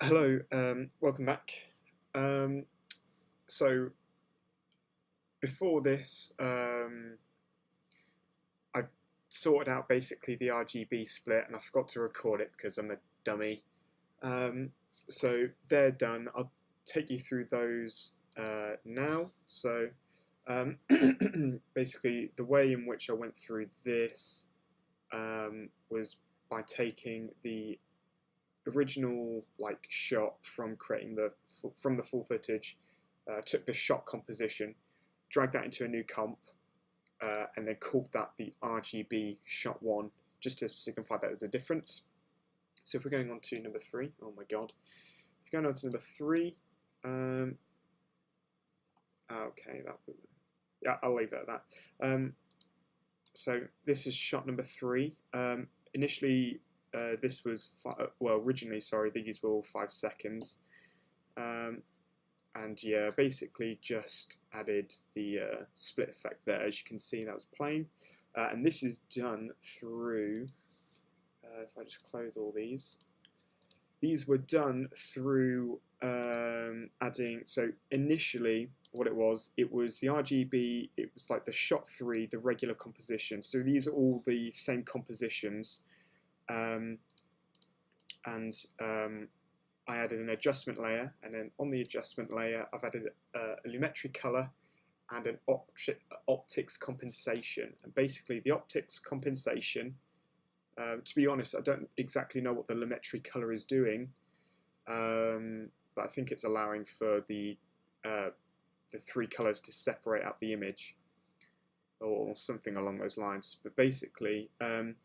Hello, welcome back. Um, so before this, I've sorted out basically the RGB split, and I forgot to record it because I'm a dummy. So they're done. I'll take you through those now. So um, basically, the way in which I went through this was by taking the original shot from creating the full footage, took the shot composition, dragged that into a new comp, and then called that the RGB shot one, just to signify that there's a difference. So if we're going on to number three, oh my god, if you're going on to number three, okay, yeah, I'll leave it at that. So this is shot number three. Initially, this was originally, sorry, these were all 5 seconds, and yeah, basically just added the split effect there. As you can see, that was playing, and this is done through. If I just close all these were done through adding. So initially, what it was the RGB. It was like the shot three, the regular composition. So these are all the same compositions, and I added an adjustment layer, and then on the adjustment layer, I've added a lumetri color and an optics compensation. And basically, the optics compensation. To be honest, I don't exactly know what the lumetri color is doing, but I think it's allowing for the three colors to separate out the image, or something along those lines. But basically, the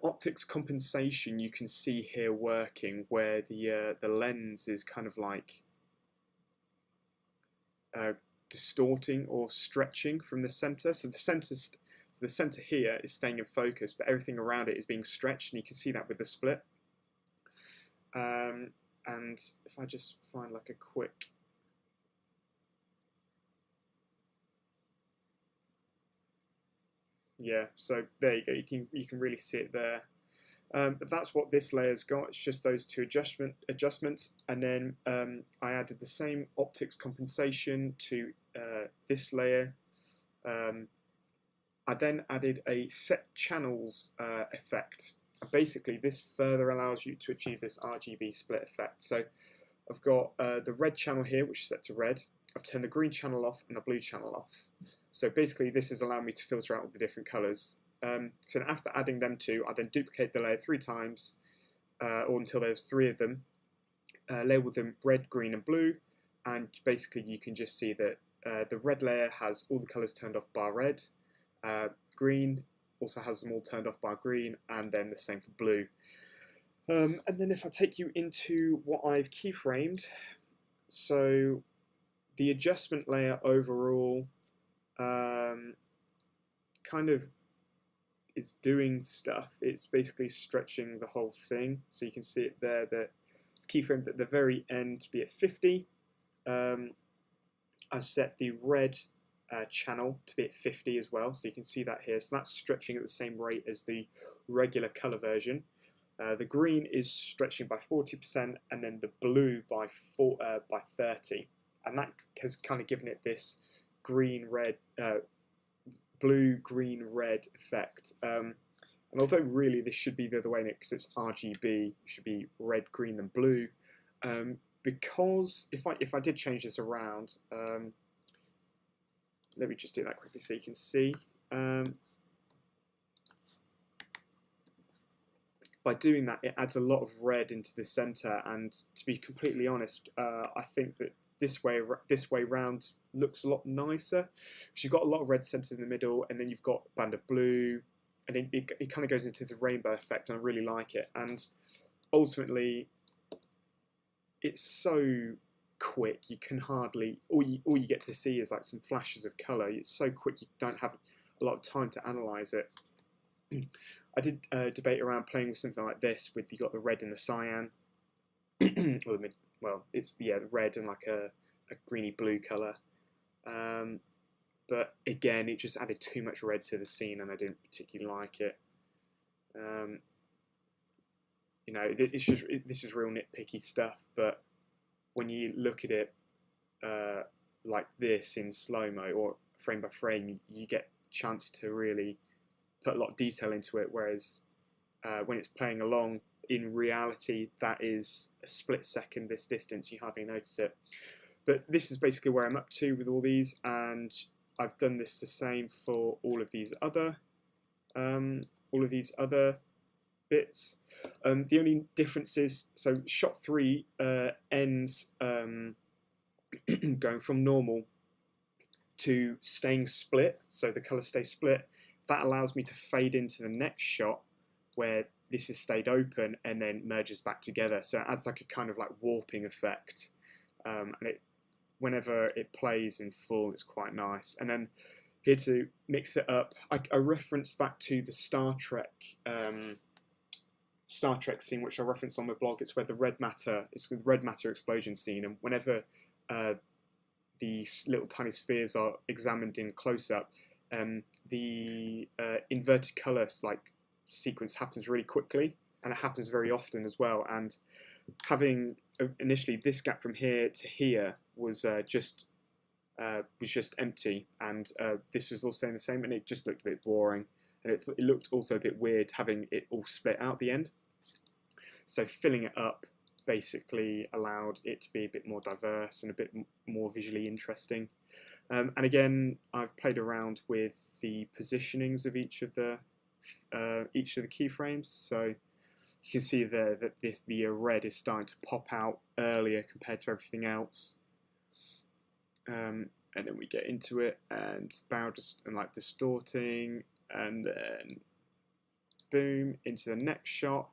optics compensation you can see here working, where the lens is kind of like distorting or stretching from the center. So the center here is staying in focus, but everything around it is being stretched, and you can see that with the split. And if I just find like a quick. Yeah, so there you go. You can really see it there. But that's what this layer's got. It's just those two adjustments, and then I added the same optics compensation to this layer. I then added a set channels effect. Basically, this further allows you to achieve this RGB split effect. So I've got the red channel here, which is set to red. I've turned the green channel off and the blue channel off. So basically, this is allowing me to filter out all the different colors. So after adding them two, I then duplicate the layer 3 times, or until there's 3 of them, label them red, green, and blue, and basically you can just see that the red layer has all the colors turned off bar red, green also has them all turned off bar green, and then the same for blue. And then if I take you into what I've keyframed, so the adjustment layer overall kind of is doing stuff. It's basically stretching the whole thing, so you can see it there that it's keyframed at the very end to be at 50. I set the red channel to be at 50 as well, so you can see that here. So that's stretching at the same rate as the regular color version. The green is stretching by 40%, and then the blue by 30, and that has kind of given it this green red blue green red effect. And although really this should be the other way, because it's RGB, it should be red, green, and blue. Because if I did change this around, let me just do that quickly so you can see. By doing that, it adds a lot of red into the center, and to be completely honest, I think that this way round looks a lot nicer, because you've got a lot of red centered in the middle, and then you've got a band of blue, and then it kind of goes into the rainbow effect, and I really like it. And ultimately, it's so quick, you can hardly, all you get to see is like some flashes of color. It's so quick, you don't have a lot of time to analyze it. I did debate around playing with something like this, with you got the red and the cyan, or well, it's the red and like a greeny blue color. But again, it just added too much red to the scene, and I didn't particularly like it. you know, this is real nitpicky stuff, but when you look at it like this in slow-mo or frame by frame, you get a chance to really put a lot of detail into it, whereas when it's playing along, in reality, that is a split second this distance, you hardly notice it. But this is basically where I'm up to with all these, and I've done this the same for all of these other bits. The only difference is, so shot 3 ends going from normal to staying split, so the colour stays split. That allows me to fade into the next shot where this has stayed open and then merges back together. So it adds like a kind of like warping effect, and whenever it plays in full, it's quite nice. And then here to mix it up, I reference back to the Star Trek scene, which I referenced on my blog. It's where the red matter explosion scene, and whenever these little tiny spheres are examined in close-up, the inverted colour sequence happens really quickly, and it happens very often as well. And having initially this gap from here to here was just empty, and this was all staying the same, and it just looked a bit boring, and it looked also a bit weird having it all split out the end. So filling it up basically allowed it to be a bit more diverse and a bit more visually interesting. And again, I've played around with the positionings of each of the keyframes. So you can see there that the red is starting to pop out earlier compared to everything else. And then we get into it, and bow just and like distorting, and then boom into the next shot.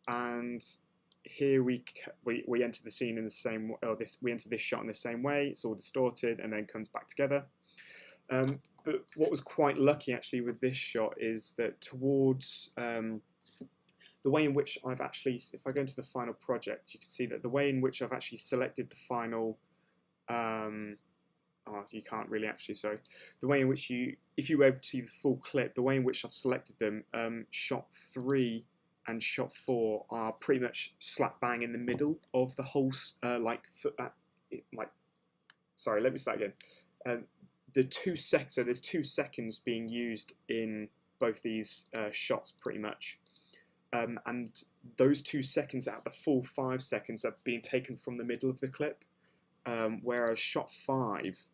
And here we enter the scene in the same way. We enter this shot in the same way. It's all distorted and then comes back together. But what was quite lucky actually with this shot is that towards the way in which I've actually, if I go into the final project, you can see that the way in which I've actually selected the final, you can't really actually, so the way in which if you were able to see the full clip, the way in which I've selected them, shot 3 and shot 4 are pretty much slap bang in the middle of the whole, sorry, let me start again. So there's 2 seconds being used in both these shots pretty much. And those 2 seconds out of the full 5 seconds are being taken from the middle of the clip, whereas shot 5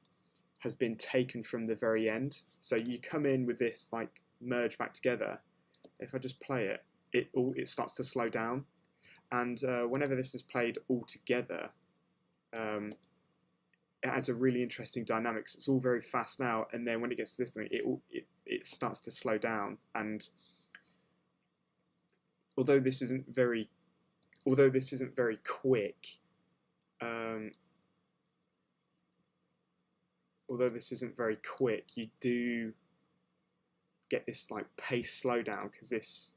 has been taken from the very end. So you come in with this like merge back together. If I just play it, it starts to slow down, and whenever this is played all together, it adds a really interesting dynamics. It's all very fast now, and then when it gets to this thing, it starts to slow down. And although this isn't very quick, you do get this like pace slowdown, because this,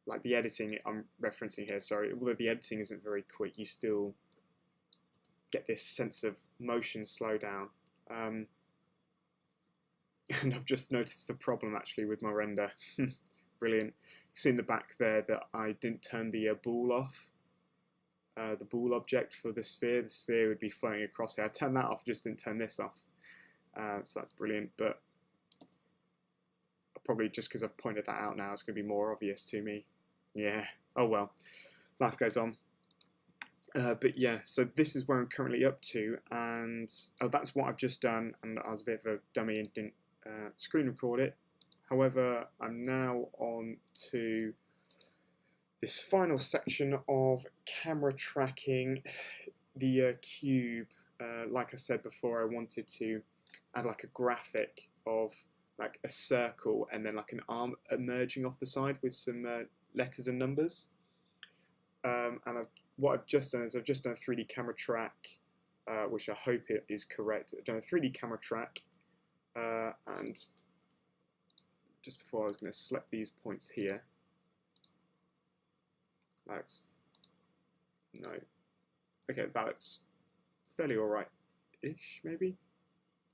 like the editing I'm referencing here, sorry, although the editing isn't very quick, you still get this sense of motion slowdown. And I've just noticed the problem actually with my render. Brilliant. You see in the back there that I didn't turn the ball off, the ball object for the sphere. The sphere would be floating across here. I turned that off, just didn't turn this off. So that's brilliant, but probably just because I've pointed that out now, it's going to be more obvious to me. Yeah, oh well, life goes on. But yeah, so this is where I'm currently up to, and that's what I've just done, and I was a bit of a dummy and didn't screen record it. However, I'm now on to this final section of camera tracking the cube. Like I said before, I wanted to add like a graphic of like a circle and then like an arm emerging off the side with some letters and numbers. And what I've just done is I've just done a 3D camera track, which I hope it is correct. I've done a 3D camera track, and just before I was going to select these points here. That's no, okay, that looks fairly alright-ish, maybe.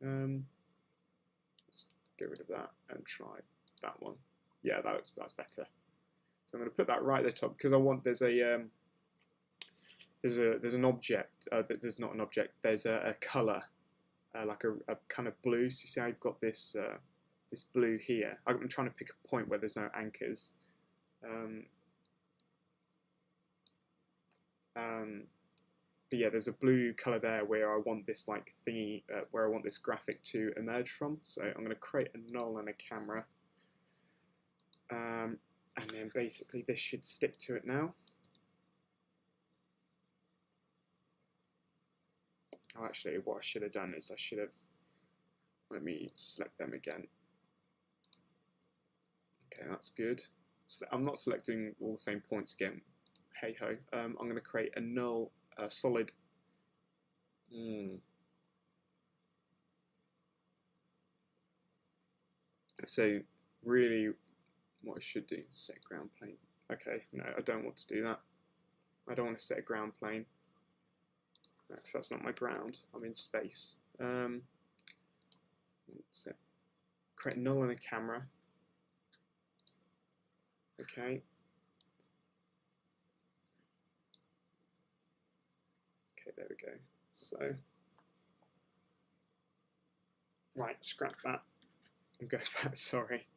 Let's get rid of that and try that one. Yeah, that's better. So I'm going to put that right at the top because I want there's an object. There's not an object. There's a color, like a kind of blue. So you see how you've got this this blue here. I'm trying to pick a point where there's no anchors. But yeah, there's a blue color there where I want this like thingy, where I want this graphic to emerge from. So I'm going to create a null and a camera. And then basically this should stick to it now. Oh, actually, what I should have done is I should have, let me select them again. Okay, that's good. So I'm not selecting all the same points again. Hey ho. I'm going to create a null, solid. So really, what I should do is set ground plane. Okay, no, I don't want to do that. I don't want to set a ground plane. Because that's not my ground. I'm in space. Create a null and a camera. Okay. Okay, there we go. So, right, scrap that. I'm going back, sorry.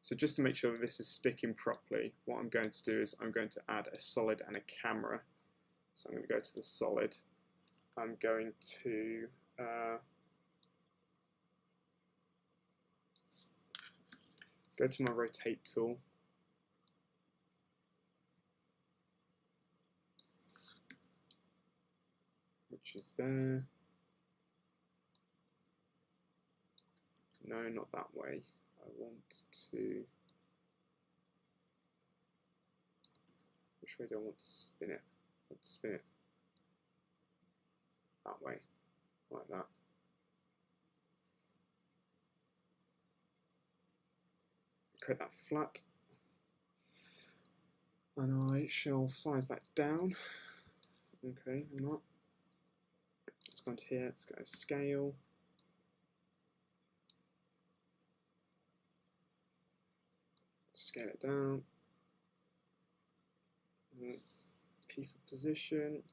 So just to make sure that this is sticking properly, what I'm going to do is I'm going to add a solid and a camera. So I'm going to go to the solid. I'm going to go to my rotate tool. Which is there. No, not that way. I want to. Which way do I want to spin it? I want to spin it that way, like that. Create that flat. And I shall size that down. Okay, I'm not. Let's go into here, let's go scale. Scale it down. P for position.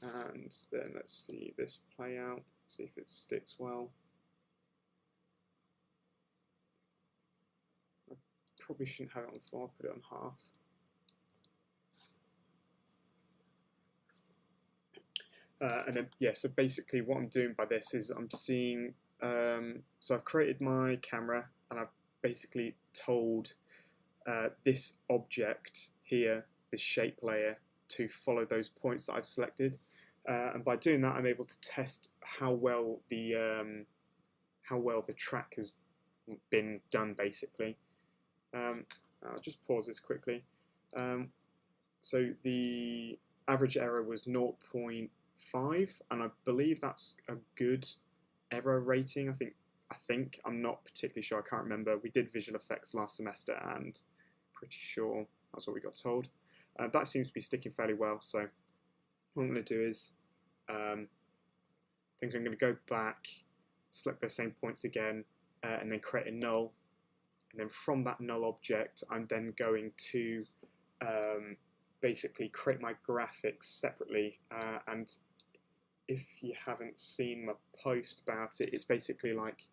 And then let's see this play out, see if it sticks well. I probably shouldn't have it on 4, put it on half. And then, yeah, so basically what I'm doing by this is I'm seeing, so I've created my camera and I've basically told this object here, this shape layer, to follow those points that I've selected. And by doing that, I'm able to test how well the track has been done, basically. I'll just pause this quickly. So the average error was 0.5, and I believe that's a good error rating. I think I'm not particularly sure. I can't remember. We did visual effects last semester, and pretty sure that's what we got told. That seems to be sticking fairly well. So what I'm going to do is, I think I'm going to go back, select those same points again, and then create a null. And then from that null object, I'm then going to basically create my graphics separately. And if you haven't seen my post about it, it's basically like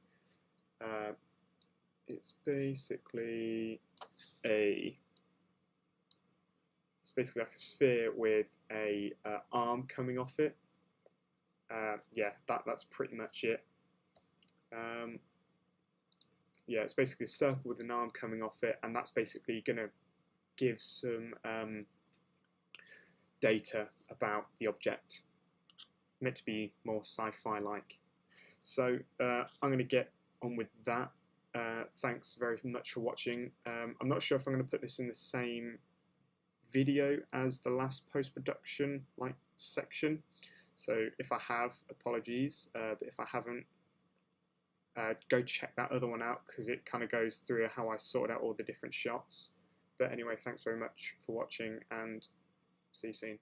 like a sphere with a arm coming off it. Yeah, that's pretty much it. Yeah, it's basically a circle with an arm coming off it, and that's basically going to give some data about the object, meant to be more sci-fi like. So I'm going to get on with that. Thanks very much for watching. I'm not sure if I'm going to put this in the same video as the last post-production section, so if I have, apologies, but if I haven't, go check that other one out because it kind of goes through how I sorted out all the different shots. But anyway, thanks very much for watching and see you soon.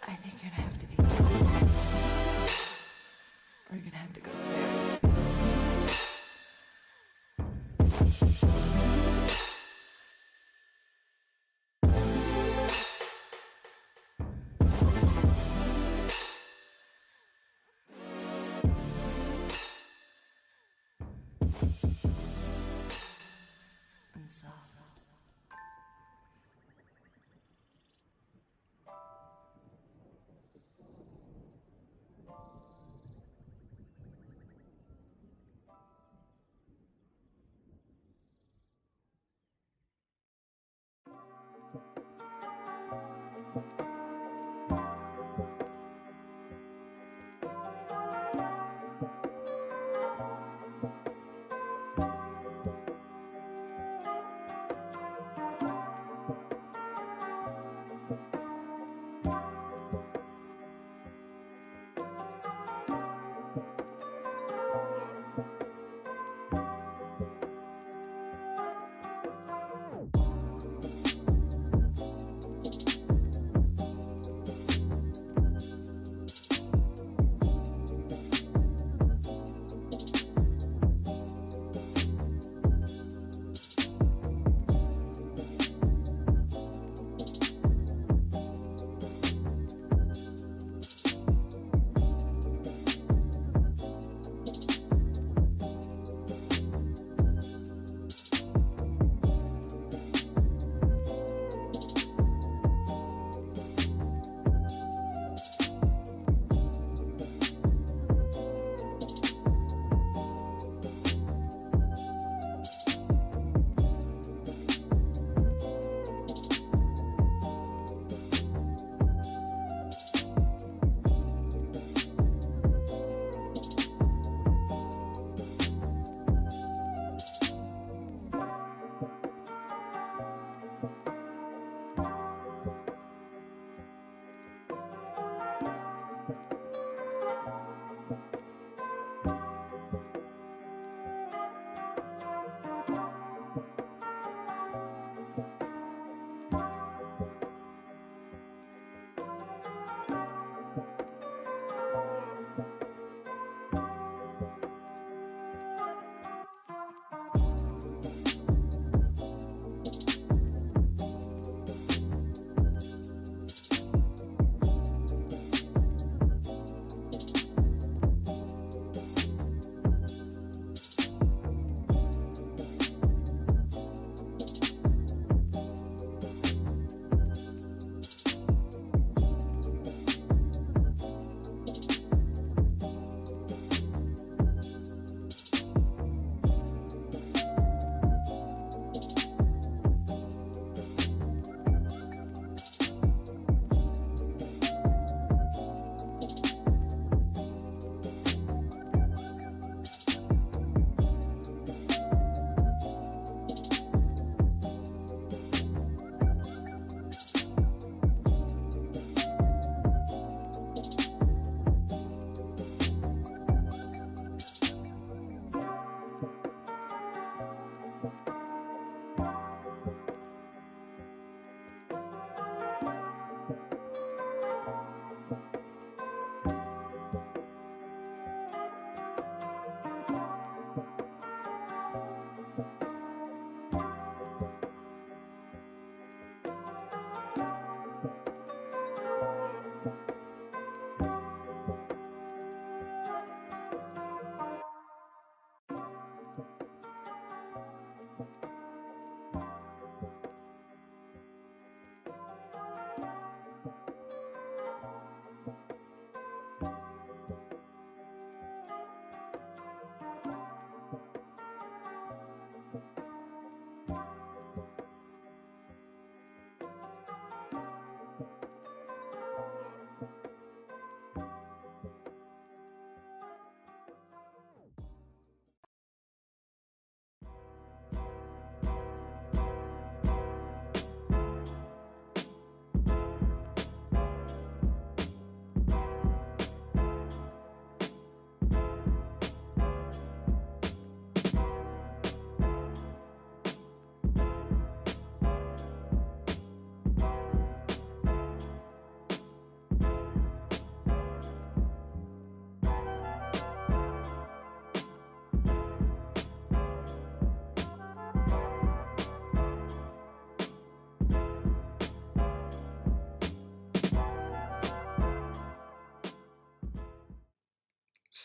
I think you're gonna have to be gentle. Or you're gonna have to go very slow. And soft.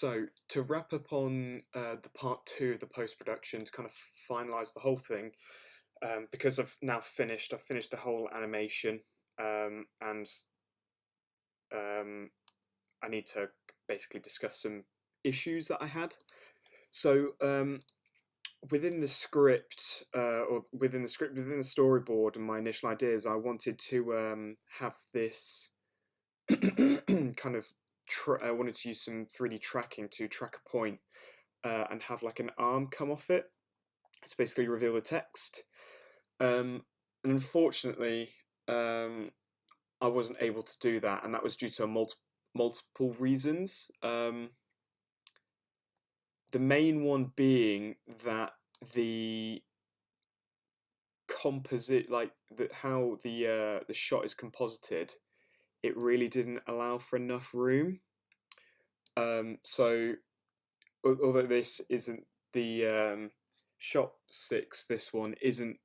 So to wrap up on the part 2 of the post-production, to kind of finalize the whole thing, because I've finished the whole animation, and I need to basically discuss some issues that I had. So within the script, within the storyboard and my initial ideas, I wanted to have this kind of I wanted to use some 3D tracking to track a point, and have like an arm come off it to basically reveal the text. And unfortunately, I wasn't able to do that, and that was due to multiple reasons. The main one being that the composite, like how the shot is composited, it really didn't allow for enough room. So although this isn't the shot 6, this one isn't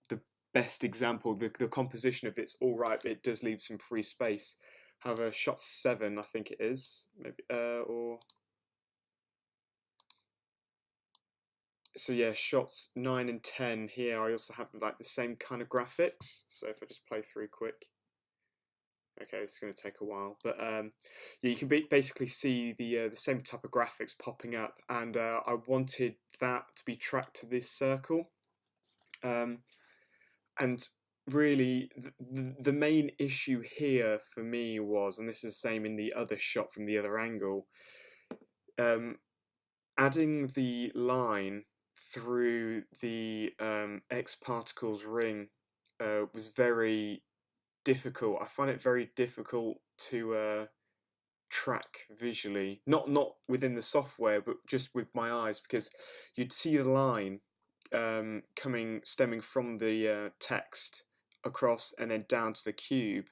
the best example. The composition of it's all right, but it does leave some free space. However, shot 7, I think it is, maybe, or so yeah, shots 9 and 10 here. I also have like the same kind of graphics. So if I just play through quick. Okay, this is going to take a while, but yeah, you can basically see the same type of graphics popping up, and I wanted that to be tracked to this circle, and really the main issue here for me was, and this is the same in the other shot from the other angle, adding the line through the X Particles ring was very difficult. I find it very difficult to track visually, not within the software, but just with my eyes, because you'd see the line stemming from the text across and then down to the cube,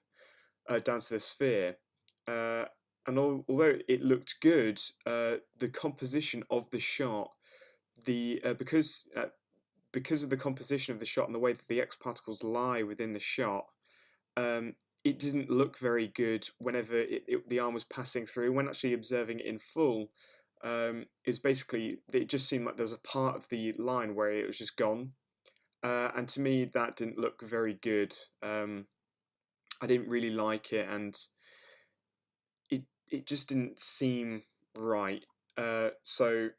down to the sphere. And although it looked good, the composition of the shot, because of the composition of the shot and the way that the X particles lie within the shot, it didn't look very good whenever the arm was passing through. When actually observing it in full, is basically, it just seemed like there's a part of the line where it was just gone, and to me that didn't look very good. I didn't really like it, and it just didn't seem right. So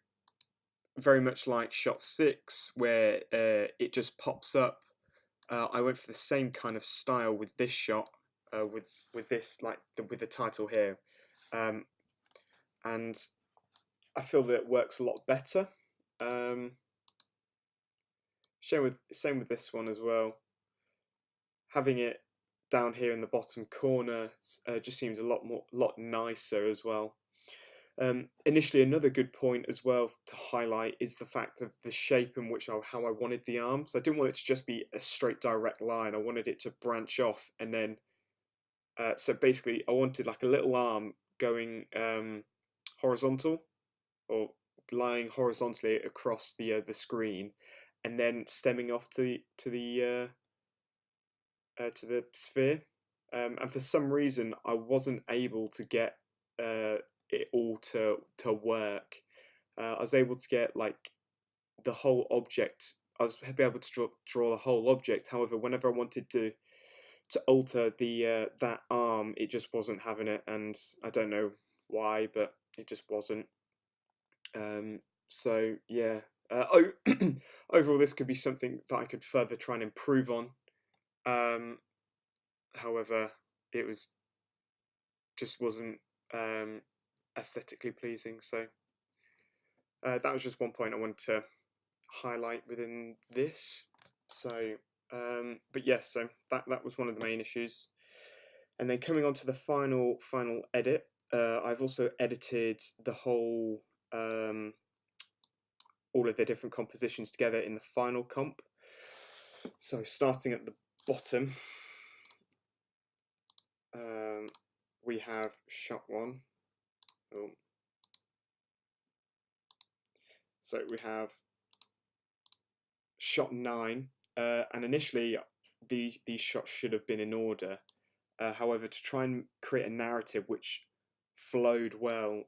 very much like shot 6, where it just pops up, I went for the same kind of style with this shot, with this, like with the title here, and I feel that it works a lot better. Same with this one as well. Having it down here in the bottom corner just seems a lot nicer as well. Initially, another good point as well to highlight is the fact of the shape in which how I wanted the arm. So I didn't want it to just be a straight direct line. I wanted it to branch off, and then so basically I wanted like a little arm going horizontal, or lying horizontally across the screen, and then stemming off to the sphere. And for some reason, I wasn't able to get it all to work. I was able to get like the whole object. I was able to draw the whole object. However, whenever I wanted to alter the that arm, it just wasn't having it, and I don't know why, but it just wasn't. So yeah. Overall, this could be something that I could further try and improve on. However, it just wasn't aesthetically pleasing. So that was just one point I wanted to highlight within this. So, but yes, so that was one of the main issues. And then coming on to the final edit, I've also edited the whole all of the different compositions together in the final comp. So starting at the bottom, we have shot 1. Oh. So we have shot 9, and initially these shots should have been in order. However, to try and create a narrative which flowed well.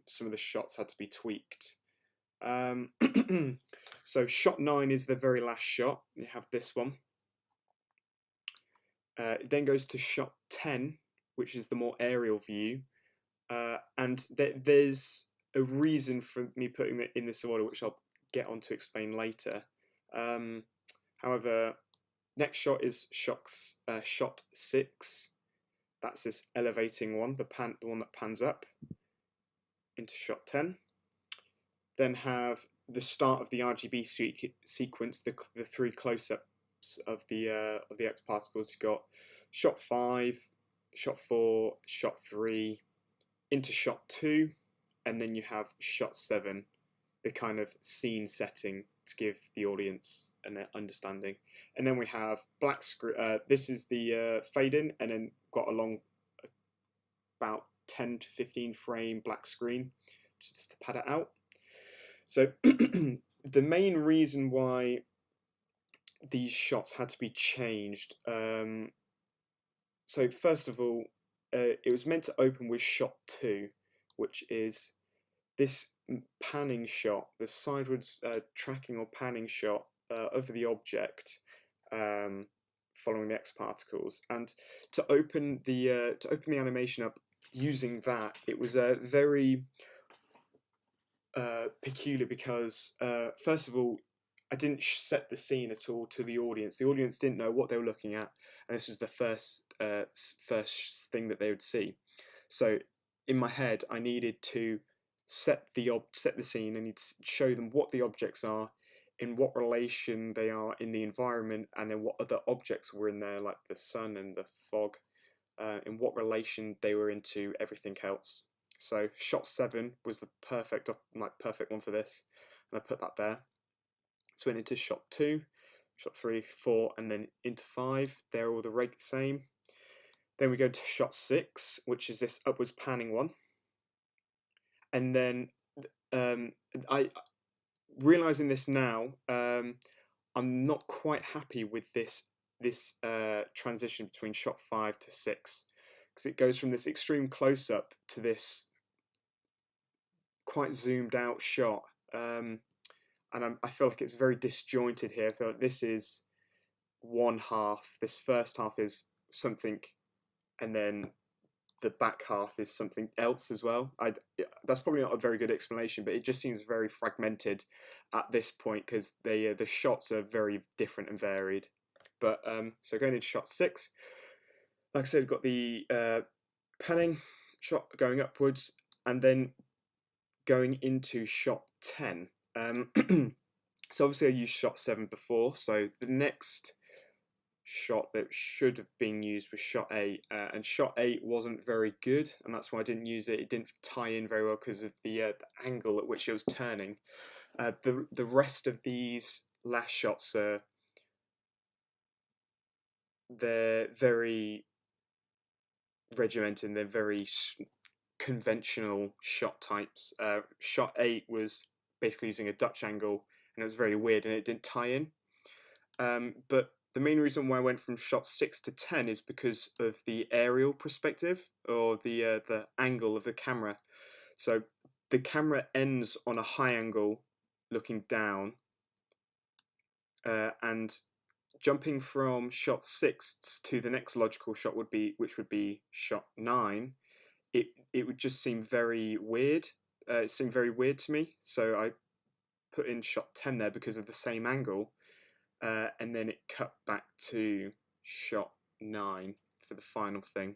Some of the shots had to be tweaked. So shot 9 is the very last shot. You have this one. It then goes to shot 10, which is the more aerial view. And there's a reason for me putting it in this order, which I'll get on to explain later. However, next shot is shot 6. That's this elevating one, the one that pans up into shot 10. Then have the start of the RGB sequence, the 3 close-ups of the X particles. You've got shot 5, shot 4, shot 3, into shot 2, and then you have shot 7, the kind of scene setting to give the audience an understanding. And then we have black screen. This is the fade in, and then got a long, about 10 to 15 frame black screen just to pad it out. So the main reason why these shots had to be changed. So first of all, it was meant to open with shot 2, which is this panning shot, the sideways tracking or panning shot over the object, following the X particles. And to open the animation up using that, it was very peculiar because first of all, I didn't set the scene at all to the audience. The audience didn't know what they were looking at, and this was the first thing that they would see. So in my head, I needed to set the scene. I need to show them what the objects are, in what relation they are in the environment, and then what other objects were in there, like the sun and the fog, in what relation they were into everything else. So shot 7 was the perfect one for this, and I put that there. So went into shot 2, shot 3, 4, and then into 5. They're all the same. Then we go to shot 6, which is this upwards panning one. And then I realizing this now, I'm not quite happy with this transition between shot 5 to 6, because it goes from this extreme close up to this quite zoomed out shot. And I feel like it's very disjointed here. I feel like this is one half. This first half is something, and then the back half is something else as well. That's probably not a very good explanation, but it just seems very fragmented at this point because the shots are very different and varied. But so going into shot 6, like I said, got the panning shot going upwards, and then going into shot 10. So obviously I used shot 7 before, so the next shot that should have been used was shot 8, and shot 8 wasn't very good, and that's why I didn't use it. It didn't tie in very well because of the angle at which it was turning. The rest of these last shots they're very regimented, and they're very conventional shot types. Shot 8 was basically using a Dutch angle, and it was very weird, and it didn't tie in. But the main reason why I went from shot 6 to 10 is because of the aerial perspective, or the angle of the camera. So the camera ends on a high angle, looking down, and jumping from shot 6 to the next logical shot which would be shot 9. It would just seem very weird. It seemed very weird to me, so I put in shot 10 there because of the same angle, and then it cut back to shot 9 for the final thing.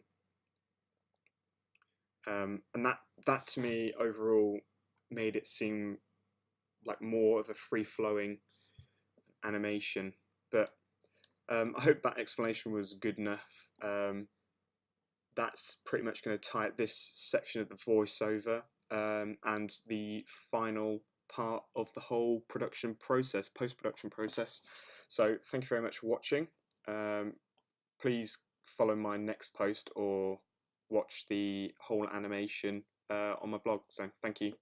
And that to me overall made it seem like more of a free-flowing animation. But I hope that explanation was good enough. That's pretty much going to tie up this section of the voiceover, and the final part of the whole production process, post-production process. So thank you very much for watching. Please follow my next post or watch the whole animation on my blog. So thank you.